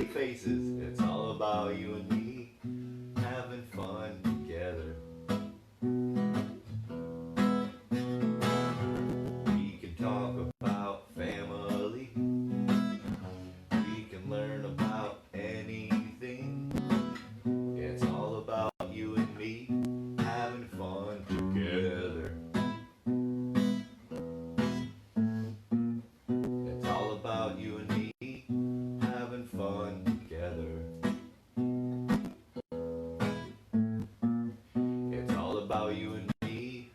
faces. It's all about you and me having fun together. We can talk about family. We can learn about anything. It's all about you and me having fun together. It's all about you and me having fun together. It's all about you and me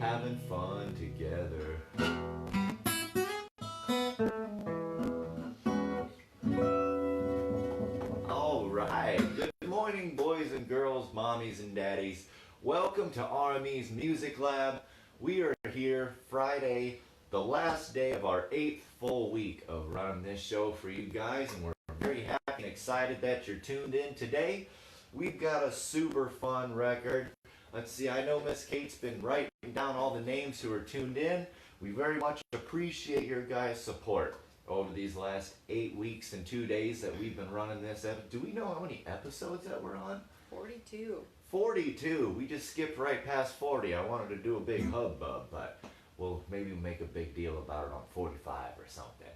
having fun together. All right. Good morning, boys and girls, mommies and daddies. Welcome to RME's Music Lab. We are here Friday, the last day of our 8th full week of running this show for you guys, and we're very happy and excited that you're tuned in today. We've got a super fun record. Let's see, I know Miss Kate's been writing down all the names who are tuned in. We very much appreciate your guys' support over these last 8 weeks and 2 days that we've been running this. Do we know how many episodes that we're on? 42. 42. We just skipped right past 40. I wanted to do a big hubbub, but we'll maybe make a big deal about it on 45 or something.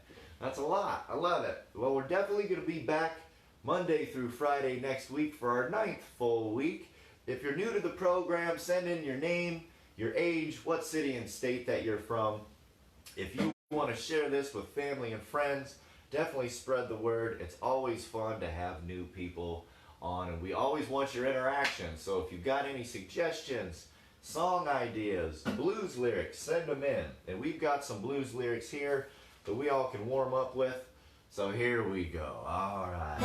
That's a lot. I love it. Well, we're definitely going to be back Monday through Friday next week for our 9th full week. If you're new to the program, send in your name, your age, what city and state that you're from. If you want to share this with family and friends, definitely spread the word. It's always fun to have new people on, and we always want your interaction. So if you've got any suggestions, song ideas, blues lyrics, send them in. And we've got some blues lyrics here that we all can warm up with. So here we go. All right.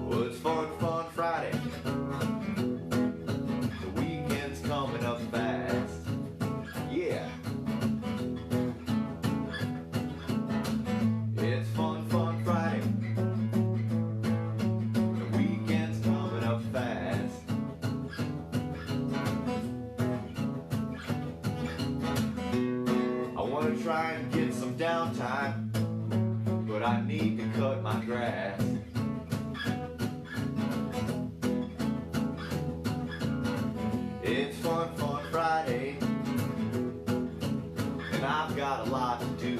Well, it's Fun Fun Friday. The weekend's coming up fast. Yeah. It's Fun Fun Friday. The weekend's coming up fast. I want to try and get some downtime, but I need to cut my grass. It's Fun Fun Friday, and I've got a lot to do.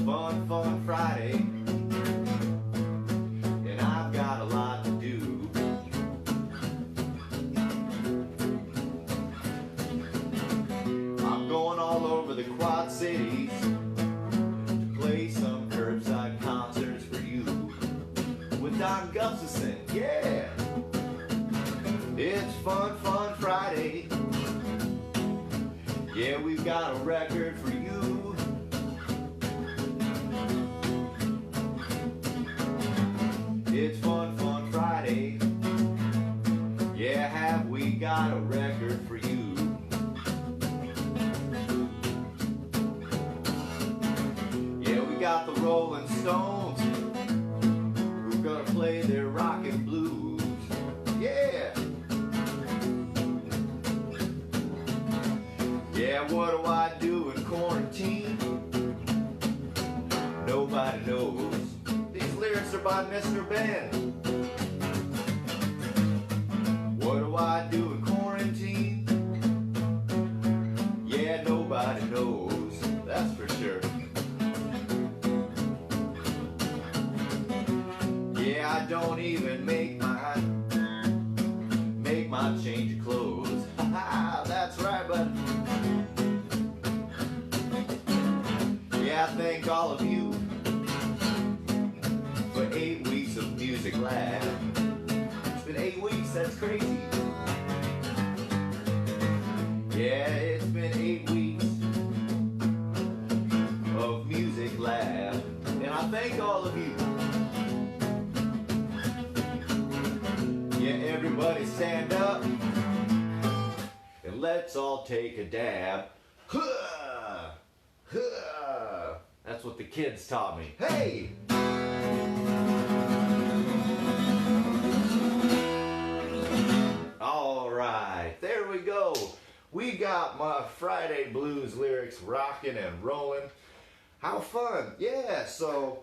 Fun Fun Friday, and I've got a lot to do. I'm going all over the Quad Cities to play some curbside concerts for you with Don Gustafson. Yeah, it's Fun Fun Friday. Yeah, we've got a record for you. It's Fun Fun Friday. Yeah, have we got a record for you? Yeah, we got the Rolling Stones. We're gonna play their rock and blues. Yeah. Yeah, what do I do in quarantine? Nobody knows. These lyrics are by Mr. Ben. What do I do in quarantine? Yeah, nobody knows. That's for sure. Yeah, I don't even make my change of clothes. That's right, bud. Yeah, I thank all of you for 8 weeks of Music Lab. It's been 8 weeks, that's crazy. Yeah, it's been 8 weeks of Music Lab, and I thank all of you. Yeah, everybody stand up and let's all take a dab. Huh! Huh! That's what the kids taught me. Hey! We got my Friday blues lyrics rocking and rolling. How fun. Yeah, so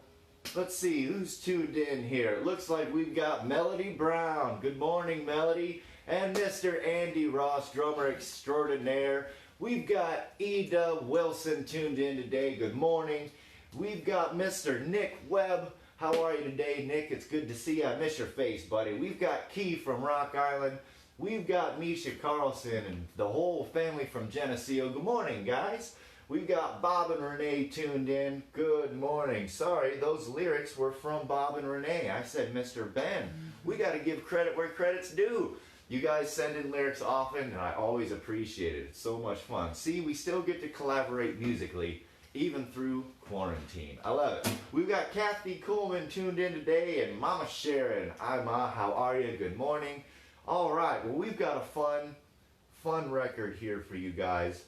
let's see who's tuned in here. Looks like we've got Melody Brown. Good morning, Melody. And Mr. Andy Ross, drummer extraordinaire. We've got Eda Wilson tuned in today. Good morning. We've got Mr. Nick Webb. How are you today, Nick? It's good to see you. I miss your face, buddy. We've got Key from Rock Island. We've got Misha Carlson and the whole family from Geneseo. Good morning, guys. We've got Bob and Renee tuned in. Good morning. Sorry, those lyrics were from Bob and Renee. I said Mr. Ben. We got to give credit where credit's due. You guys send in lyrics often, and I always appreciate it. It's so much fun. See, we still get to collaborate musically, even through quarantine. I love it. We've got Kathy Coleman tuned in today, and Mama Sharon. Hi, Ma. How are you? Good morning. All right. Well, we've got a fun record here for you guys,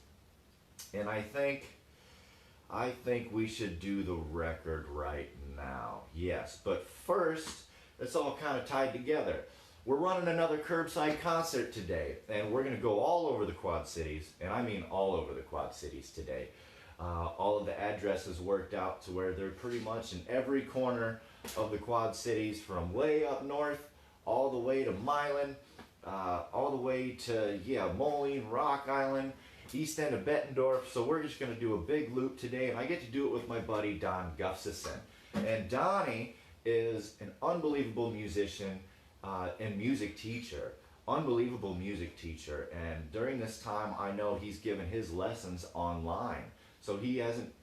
and I think we should do the record right now. Yes, but first, it's all kind of tied together. We're running another curbside concert today, and we're going to go all over the Quad Cities, and I mean all over the Quad Cities today. All of the addresses worked out to where they're pretty much in every corner of the Quad Cities, from way up north all the way to Milan, all the way to, Moline, Rock Island, east end of Bettendorf. So we're just going to do a big loop today, and I get to do it with my buddy Don Gustafson. And Donnie is an unbelievable musician and music teacher. Unbelievable music teacher. And during this time, I know he's given his lessons online. So he hasn't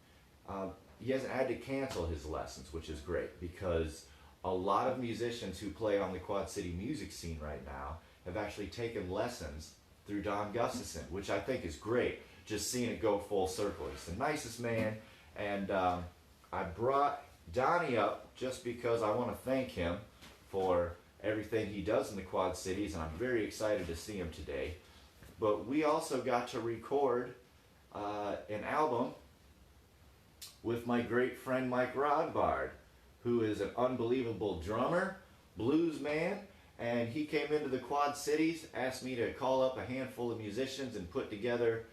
had to cancel his lessons, which is great, because a lot of musicians who play on the Quad City music scene right now have actually taken lessons through Don Gustafson, which I think is great, just seeing it go full circle. He's the nicest man, and I brought Donnie up just because I want to thank him for everything he does in the Quad Cities, and I'm very excited to see him today. But we also got to record an album with my great friend Mike Rodbard, who is an unbelievable drummer, blues man, and he came into the Quad Cities, asked me to call up a handful of musicians and put together,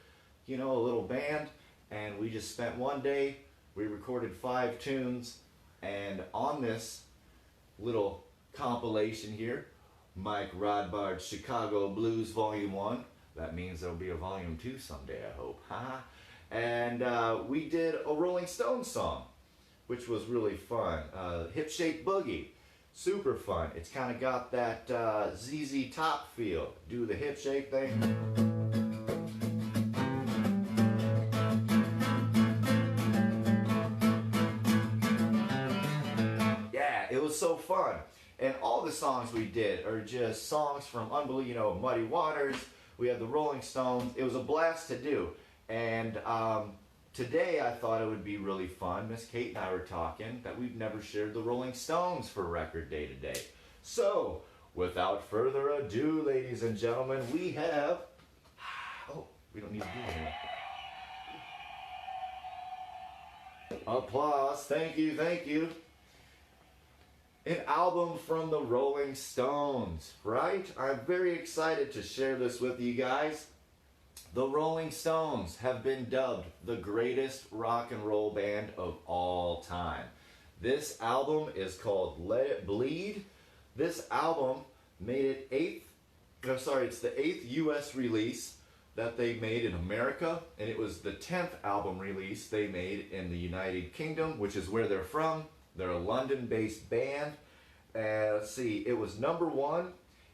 a little band, and we just spent one day. We recorded 5 tunes, and on this little compilation here, Mike Rodbard's Chicago Blues Volume 1. That means there'll be a Volume 2 someday, I hope. And we did a Rolling Stones song, which was really fun. Hip Shake Boogie. Super fun. It's kind of got that ZZ Top feel. Do the hip shake thing. Yeah, it was so fun. And all the songs we did are just songs from Muddy Waters. We had the Rolling Stones. It was a blast to do. And today I thought it would be really fun. Miss Kate and I were talking that we've never shared the Rolling Stones for Record Day today. So, without further ado, ladies and gentlemen, we have... Oh, we don't need to do anything. Applause. Thank you, thank you. An album from the Rolling Stones, right? I'm very excited to share this with you guys. The Rolling Stones have been dubbed the greatest rock and roll band of all time. This album is called Let It Bleed. This album made it it's the 8th US release that they made in America, and it was the 10th album release they made in the United Kingdom, which is where they're from. They're a London-based band. Let's see, it was number 1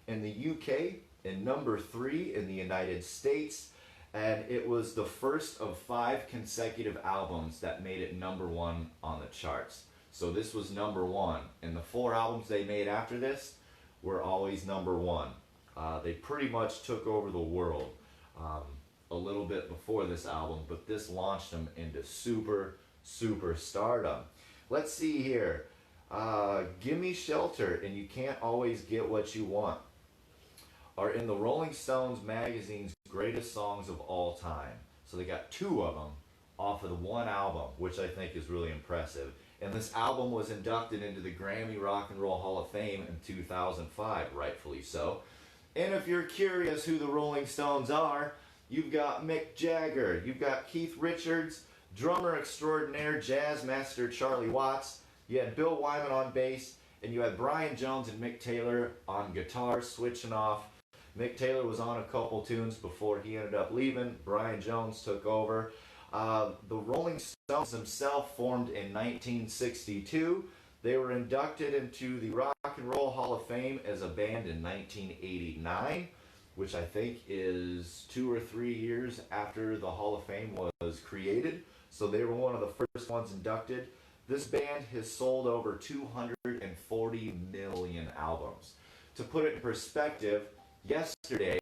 in the UK and number 3 in the United States. And it was the first of 5 consecutive albums that made it number 1 on the charts. So this was number 1. And the 4 albums they made after this were always number 1. They pretty much took over the world a little bit before this album, but this launched them into super stardom. Let's see here. Gimme Shelter and You Can't Always Get What You Want are in the Rolling Stones magazine's greatest songs of all time. So they got 2 of them off of the 1 album, which I think is really impressive. And this album was inducted into the Grammy Rock and Roll Hall of Fame in 2005, rightfully so. And if you're curious who the Rolling Stones are, you've got Mick Jagger, you've got Keith Richards, drummer extraordinaire, jazz master Charlie Watts, you had Bill Wyman on bass, and you had Brian Jones and Mick Taylor on guitar switching off. Mick Taylor was on a couple tunes before he ended up leaving. Brian Jones took over. The Rolling Stones themselves formed in 1962. They were inducted into the Rock and Roll Hall of Fame as a band in 1989, which I think is 2 or 3 years after the Hall of Fame was created. So they were one of the first ones inducted. This band has sold over 240 million albums. To put it in perspective, yesterday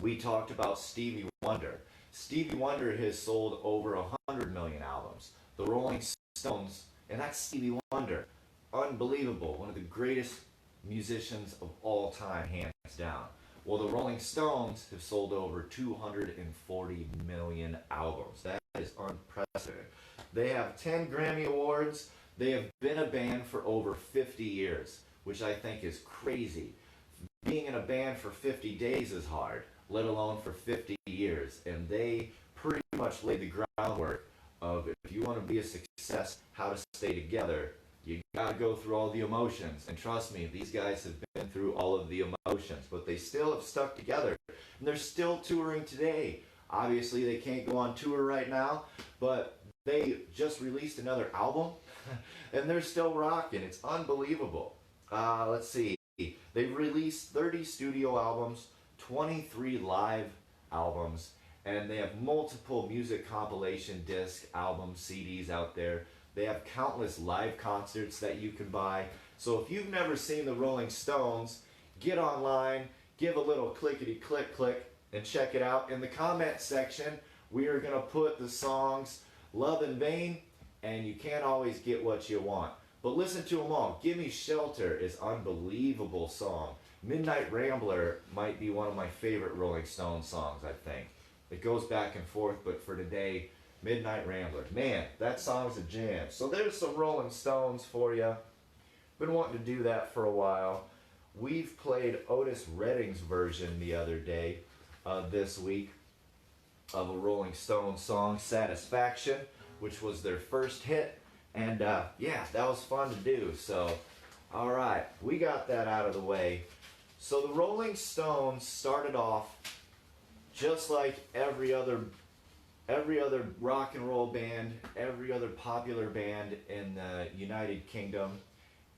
we talked about Stevie Wonder. Stevie Wonder has sold over 100 million albums. The Rolling Stones, and that's Stevie Wonder, unbelievable, one of the greatest musicians of all time, hands down. Well, the Rolling Stones have sold over 240 million albums. That is unprecedented. They have 10 Grammy Awards. They have been a band for over 50 years, which I think is crazy. Being in a band for 50 days is hard, let alone for 50 years. And they pretty much laid the groundwork of, if you want to be a success, how to stay together. You gotta go through all the emotions. And trust me, these guys have been through all of the emotions, but they still have stuck together. And they're still touring today. Obviously, they can't go on tour right now, but they just released another album, and they're still rocking. It's unbelievable. Let's see. They've released 30 studio albums, 23 live albums, and they have multiple music compilation disc albums, CDs out there. They have countless live concerts that you can buy. So if you've never seen the Rolling Stones, get online, give a little clickety-click, and check it out. In the comment section, we are going to put the songs Love in Vain and You Can't Always Get What You Want. But listen to them all. Gimme Shelter is an unbelievable song. Midnight Rambler might be one of my favorite Rolling Stones songs, I think. It goes back and forth, but for today, Midnight Rambler. Man, that song's a jam. So there's some Rolling Stones for you. Been wanting to do that for a while. We've played Otis Redding's version the other day, this week, of a Rolling Stones song, Satisfaction, which was their first hit. And yeah, that was fun to do. So, alright, we got that out of the way. So the Rolling Stones started off just like every other rock and roll band, every other popular band in the United Kingdom,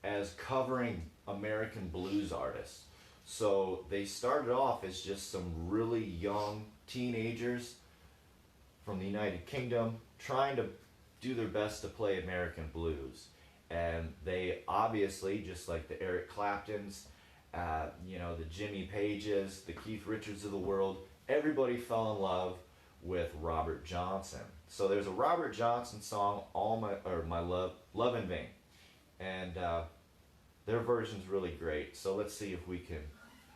as covering American blues artists. So they started off as just some really young teenagers from the United Kingdom trying to do their best to play American blues. And they obviously, just like the Eric Claptons, the Jimmy Pages, the Keith Richards of the world, everybody fell in love with Robert Johnson. So there's a Robert Johnson song, My Love in Vain. And their version's really great. So let's see if we can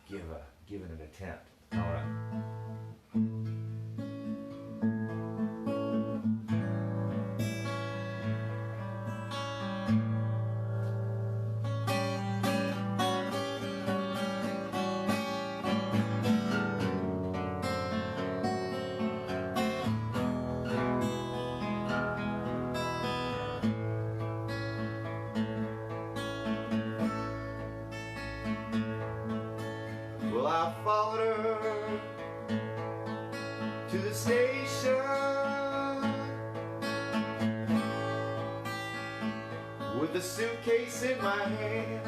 give it an attempt. All right. Well, I followed her to the station with a suitcase in my hand.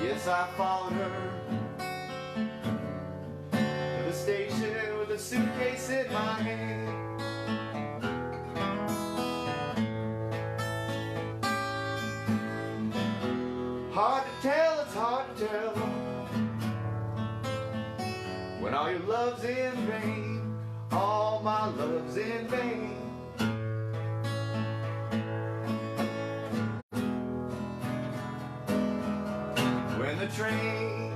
Yes, I followed her to the station with a suitcase in my hand. Hard to tell, it's hard to tell when all your love's in vain, all my love's in vain. When the train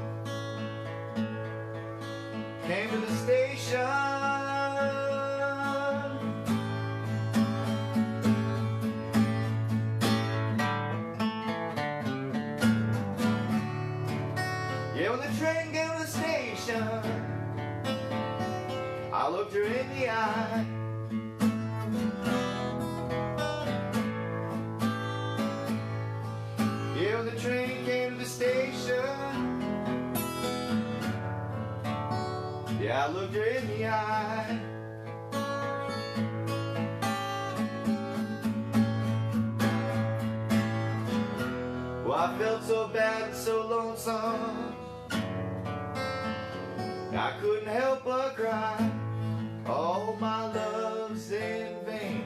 came to the station, the train came to the station, yeah, I looked her in the eye. Well, I felt so bad and so lonesome, I couldn't help but cry. All my love's in vain.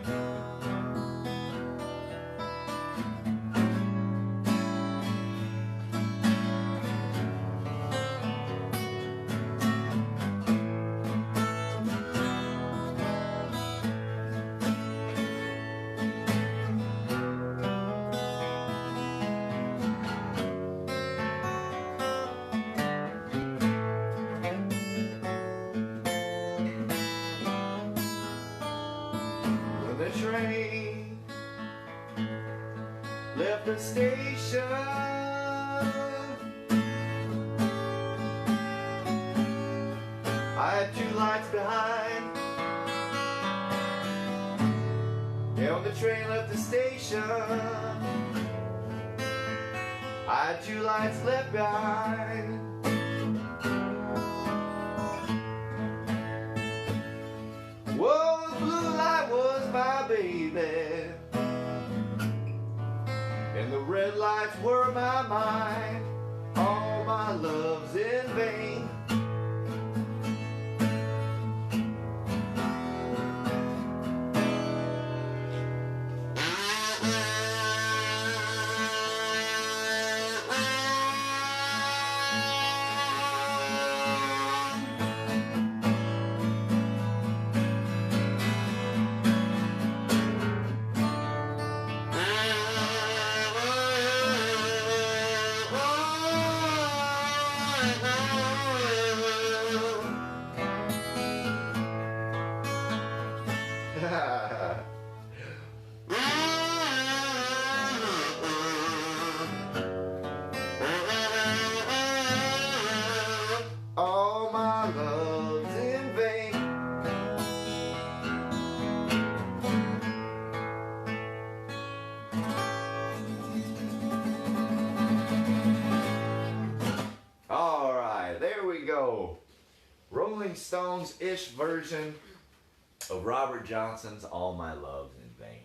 The train left the station, I had 2 lights behind. Yeah, when the train left the station, I had 2 lights left behind. Whoa, the blue light was my baby, and the red lights were my mind. All my love's in vain. All my love's in vain. All right, there we go. Rolling Stones-ish version of Robert Johnson's All My Love's in Vain.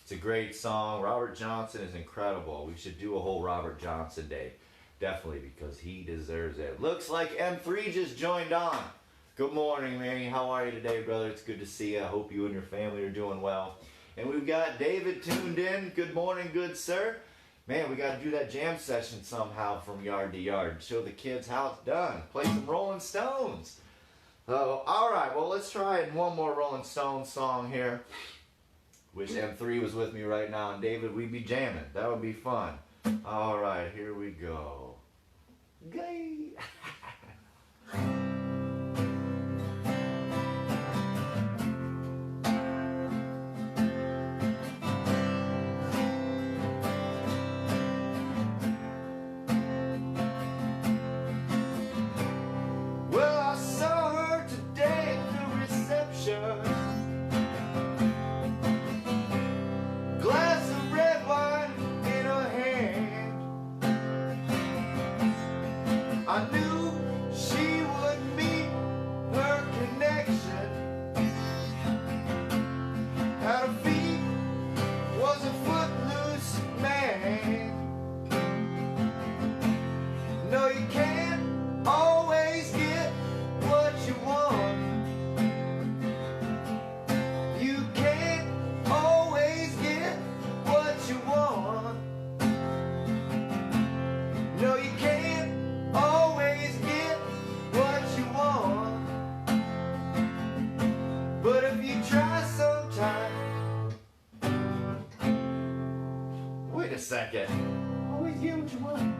It's a great song. Robert Johnson is incredible. We should do a whole Robert Johnson day. Definitely, because he deserves it. Looks like M3 just joined on. Good morning, Manny. How are you today, brother? It's good to see you. I hope you and your family are doing well. And we've got David tuned in. Good morning, good sir. Man, we got to do that jam session somehow from yard to yard. Show the kids how it's done. Play some Rolling Stones. So, all right. Well, let's try one more Rolling Stones song here. Wish M3 was with me right now. And David, we'd be jamming. That would be fun. All right, here we go. Gay. Well, I saw her today at the reception. Glass of red wine in her hand. I knew she would meet her connection. At her feet was a footloose man. No, you can't always get what you want. You can't always get what you want. No, you can't always get what you want. But if you try sometime. Wait a second. Always get what you want.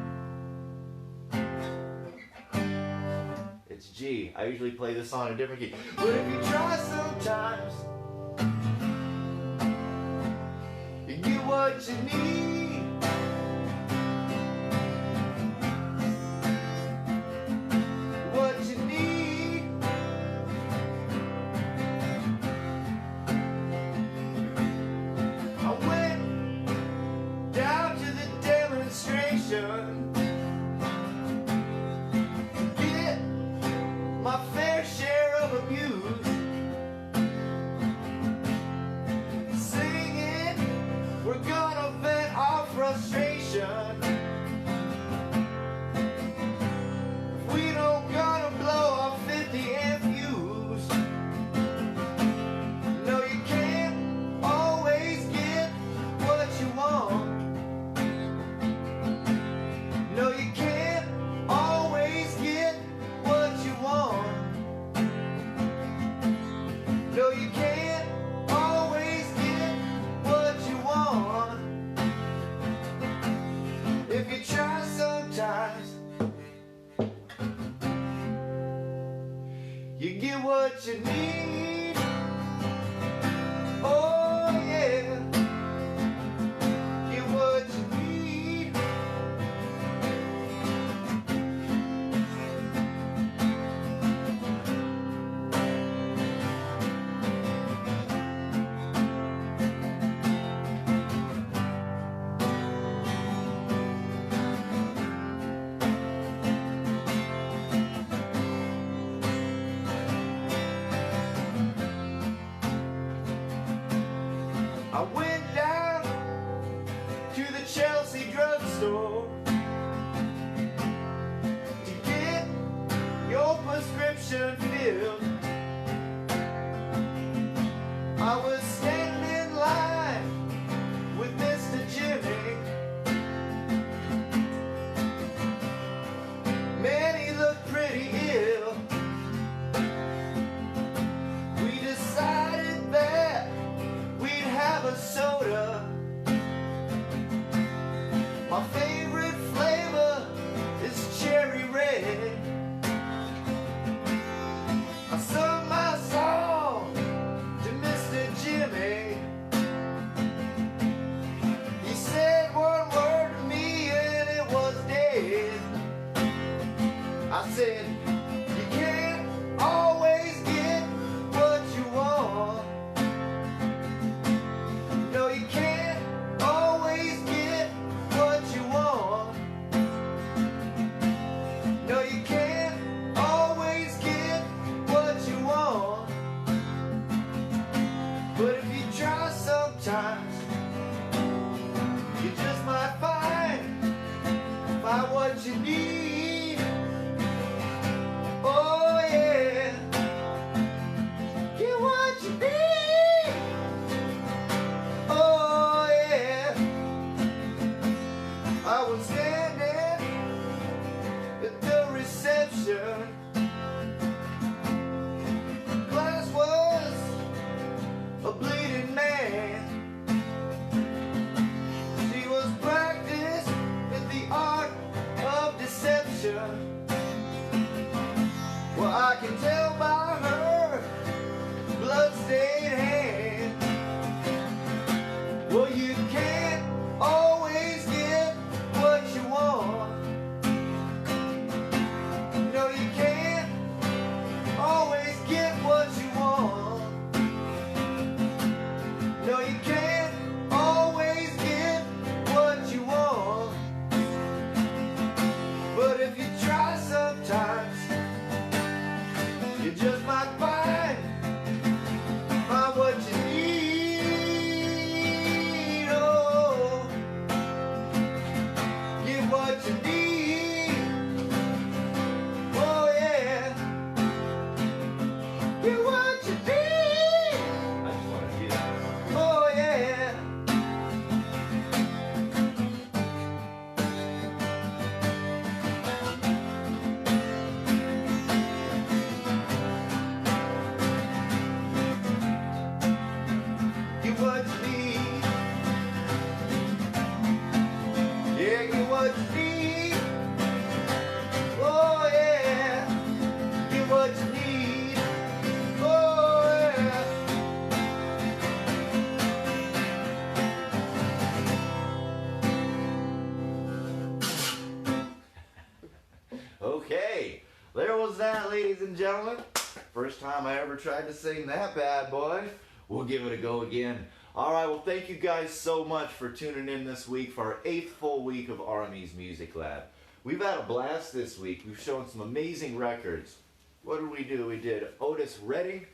It's G. I usually play this on a different key. But if you try sometimes, you get what you need. What you need. I went down to the demonstration. frustration. If we don't gonna blow our 50 amp fuse. No, you can't always get what you want. No, you can't always get what you want. No, you can't always get what you want. If you try sometimes, you get what you need. Oh yeah, get what you need. I went down to the Chelsea drugstore to get your prescription filled. I was standing in line with Mr. Jimmy. Man, he looked pretty ill. We decided that we'd have a soda. My favorite flavor is cherry red. I sung my song to Mr. Jimmy. He said one word to me and it was dead. I said, you can't always get what you want. No, you can't always get what you want. No, you can't always get what you want. But if you try sometimes, you just might find what you need. Oh yeah, get what you need. Oh yeah, I was standing at the reception. Glass was a bleeding man. She was practiced in the art of deception. Well, I can tell by her bloodstained hand. Well, you can't always get what you want. No, you can't always get what you want. No, you can't always get what you want. But if you try sometimes, you just might find what you need. Oh, get what you need. Oh yeah, get what you need. I just want to hear that. Oh yeah. Get what you need. Yeah, get what you need. Oh yeah, get what you need. Oh yeah. Okay, there was that, ladies and gentlemen. First time I ever tried to sing that bad boy. We'll give it a go again. Alright, well thank you guys so much for tuning in this week for our 8th full week of RME's Music Lab. We've had a blast this week. We've shown some amazing records. What did we do? We did Otis Redding.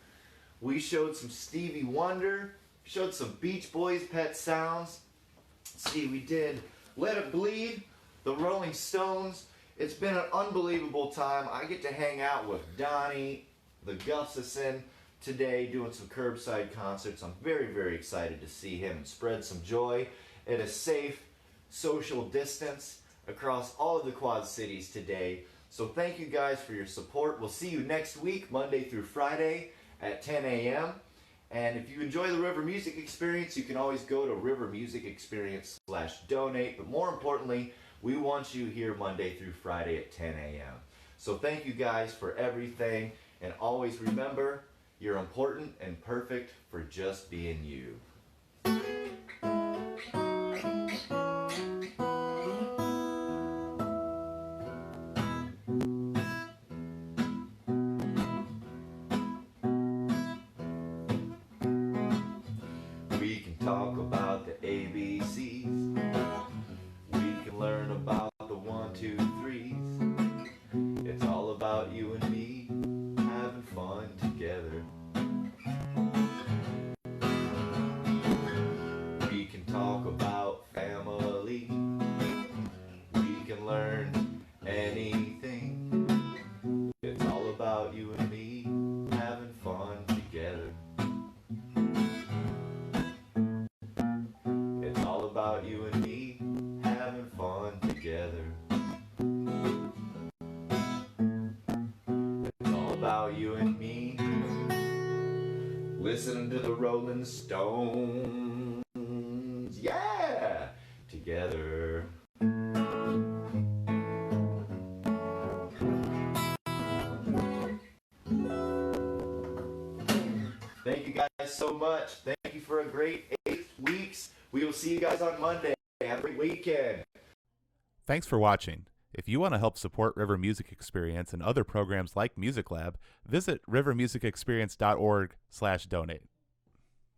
We showed some Stevie Wonder. Showed some Beach Boys Pet Sounds. See, we did Let It Bleed, the Rolling Stones. It's been an unbelievable time. I get to hang out with Donnie, the Gustafson, today doing some curbside concerts. I'm very, very excited to see him and spread some joy at a safe social distance across all of the Quad Cities today. So thank you guys for your support. We'll see you next week, Monday through Friday at 10 a.m. And if you enjoy the River Music Experience, you can always go to rivermusicexperience.com/donate. But more importantly, we want you here Monday through Friday at 10 a.m. So thank you guys for everything. And always remember, you're important and perfect for just being you. We can talk about the ABCs. We can learn about the 1, 2, 3s. It's all about you and me having fun together. We can talk about family. We can learn anything. It's all about you and me having fun together. It's all about you and me having fun together. It's all about you and me listening to the Rolling Stones. Yeah! Together. Thank you guys so much. Thank you for a great 8 weeks. We will see you guys on Monday. Have a great weekend. Thanks for watching. If you want to help support River Music Experience and other programs like Music Lab, visit rivermusicexperience.org/donate.